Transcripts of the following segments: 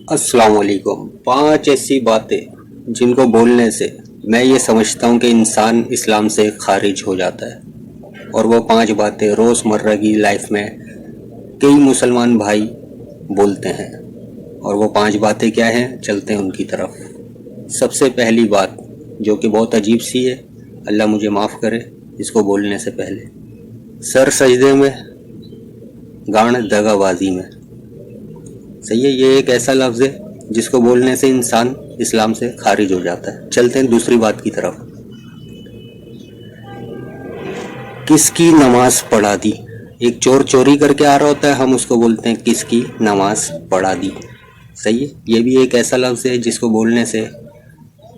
अस्सलाम वालेकुम। 5 ऐसी बातें जिनको बोलने से मैं ये समझता हूँ कि इंसान इस्लाम से खारिज हो जाता है। और वो 5 बातें रोज़मर्रा की लाइफ में कई मुसलमान भाई बोलते हैं। और वो 5 बातें क्या हैं, चलते हैं उनकी तरफ। सबसे पहली बात जो कि बहुत अजीब सी है, अल्लाह मुझे माफ़ करे इसको बोलने से पहले, सर सजदे में गाड़ दगाबाजी में। सही है, ये एक ऐसा लफ्ज़ है जिसको बोलने से इंसान इस्लाम से खारिज हो जाता है। चलते हैं दूसरी बात की तरफ। किसकी नमाज पढ़ा दी। एक चोर चोरी करके आ रहा होता है, हम उसको बोलते हैं किसकी नमाज पढ़ा दी। सही है, ये भी एक ऐसा लफ्ज़ है जिसको बोलने से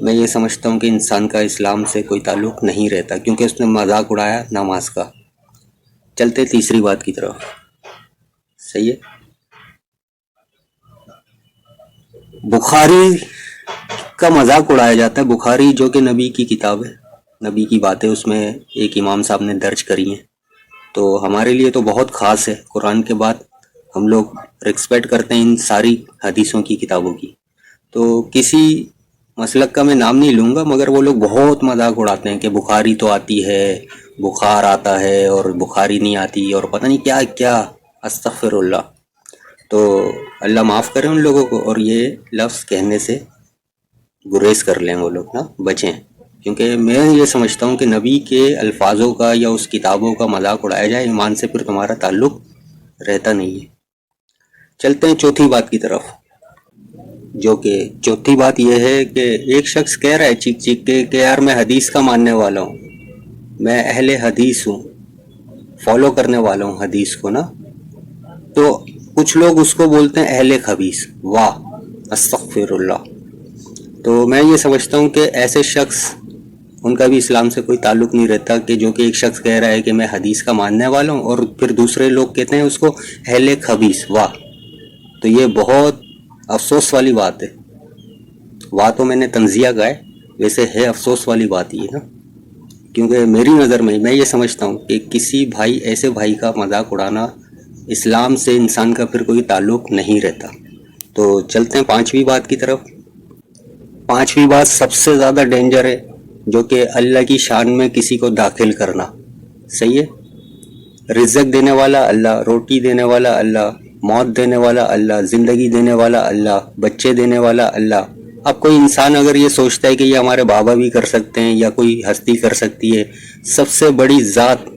मैं ये समझता हूँ कि इंसान का इस्लाम से कोई ताल्लुक़ नहीं रहता, क्योंकि उसने मजाक उड़ाया नमाज का। चलते तीसरी बात की तरफ। सही है, बुखारी का मजाक उड़ाया जाता है। बुखारी जो कि नबी की किताब है, नबी की बातें उसमें एक इमाम साहब ने दर्ज करी हैं, तो हमारे लिए तो बहुत ख़ास है। कुरान के बाद हम लोग रिस्पेक्ट करते हैं इन सारी हदीसों की किताबों की। तो किसी मसलक का मैं नाम नहीं लूँगा, मगर वो लोग बहुत मजाक उड़ाते हैं कि बुखारी तो आती है, बुखार आता है और बुखारी नहीं आती, और पता नहीं क्या क्या। अस्तगफिरुल्लाह। तो अल्लाह माफ़ करे उन लोगों को, और ये लफ्ज़ कहने से गुरेज कर लें वो लोग, ना बचें। क्योंकि मैं ये समझता हूँ कि नबी के अल्फाजों का या उस किताबों का मजाक उड़ाया जाए, ईमान से फिर तुम्हारा ताल्लुक़ रहता नहीं है। चलते हैं चौथी बात की तरफ, जो कि चौथी बात यह है कि एक शख्स कह रहा है चीख चीख के कि यार मैं हदीस का मानने वाला हूँ, मैं अहले हदीस हूँ, फॉलो करने वाला हूँ हदीस को ना। तो कुछ लोग उसको बोलते हैं अहले खबीस। वाह, अस्तगफिरुल्लाह। तो मैं ये समझता हूँ कि ऐसे शख्स, उनका भी इस्लाम से कोई ताल्लुक़ नहीं रहता, कि जो कि एक शख्स कह रहा है कि मैं हदीस का मानने वाला हूँ और फिर दूसरे लोग कहते हैं उसको अहले खबीस। वाह, तो ये बहुत अफसोस वाली बात है। वाह तो मैंने तंजिया का है, वैसे है अफसोस वाली बात ये ना। क्योंकि मेरी नज़र में मैं ये समझता हूँ कि किसी भाई, ऐसे भाई का मजाक उड़ाना, इस्लाम से इंसान का फिर कोई ताल्लुक़ नहीं रहता। तो चलते हैं पांचवी बात की तरफ। पांचवी बात सबसे ज़्यादा डेंजर है, जो कि अल्लाह की शान में किसी को दाखिल करना। सही है, रिज़्क़ देने वाला अल्लाह, रोटी देने वाला अल्लाह, मौत देने वाला अल्लाह, ज़िंदगी देने वाला अल्लाह, बच्चे देने वाला अल्लाह। अब कोई इंसान अगर ये सोचता है कि ये हमारे बाबा भी कर सकते हैं या कोई हस्ती कर सकती है, सबसे बड़ी ज़ात,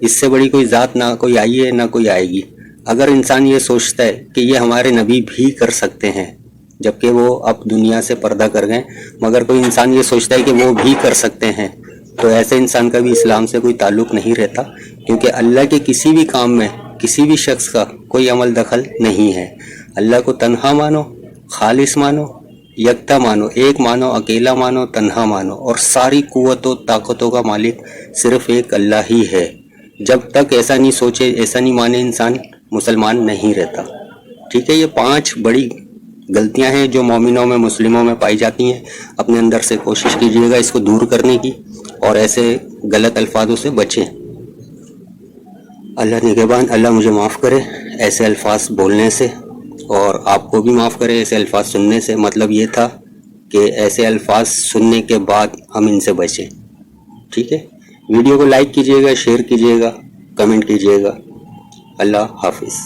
इससे बड़ी कोई ज़ात ना कोई आई है ना कोई आएगी। अगर इंसान ये सोचता है कि ये हमारे नबी भी कर सकते हैं, जबकि वो अब दुनिया से पर्दा कर गए, मगर कोई इंसान ये सोचता है कि वो भी कर सकते हैं, तो ऐसे इंसान का भी इस्लाम से कोई ताल्लुक़ नहीं रहता। क्योंकि अल्लाह के किसी भी काम में किसी भी शख्स का कोई अमल दखल नहीं है। अल्लाह को तन्हा मानो, खालिस मानो, यकता मानो, एक मानो, अकेला मानो, तन्हा मानो, और सारी कुव्वतों ताकतों का मालिक सिर्फ एक अल्लाह ही है। जब तक ऐसा नहीं सोचे, ऐसा नहीं माने, इंसान मुसलमान नहीं रहता। ठीक है, ये 5 बड़ी गलतियां हैं जो मोमिनों में, मुस्लिमों में पाई जाती हैं। अपने अंदर से कोशिश कीजिएगा इसको दूर करने की, और ऐसे गलत अल्फाजों से बचें। अल्लाह निगहबान, अल्लाह मुझे माफ़ करे ऐसे अल्फाज बोलने से, और आपको भी माफ़ करे ऐसे अल्फाज सुनने से। मतलब ये था कि ऐसे अल्फाज सुनने के बाद हम इनसे बचें। ठीक है, वीडियो को लाइक कीजिएगा, शेयर कीजिएगा, कमेंट कीजिएगा। अल्लाह हाफिज़।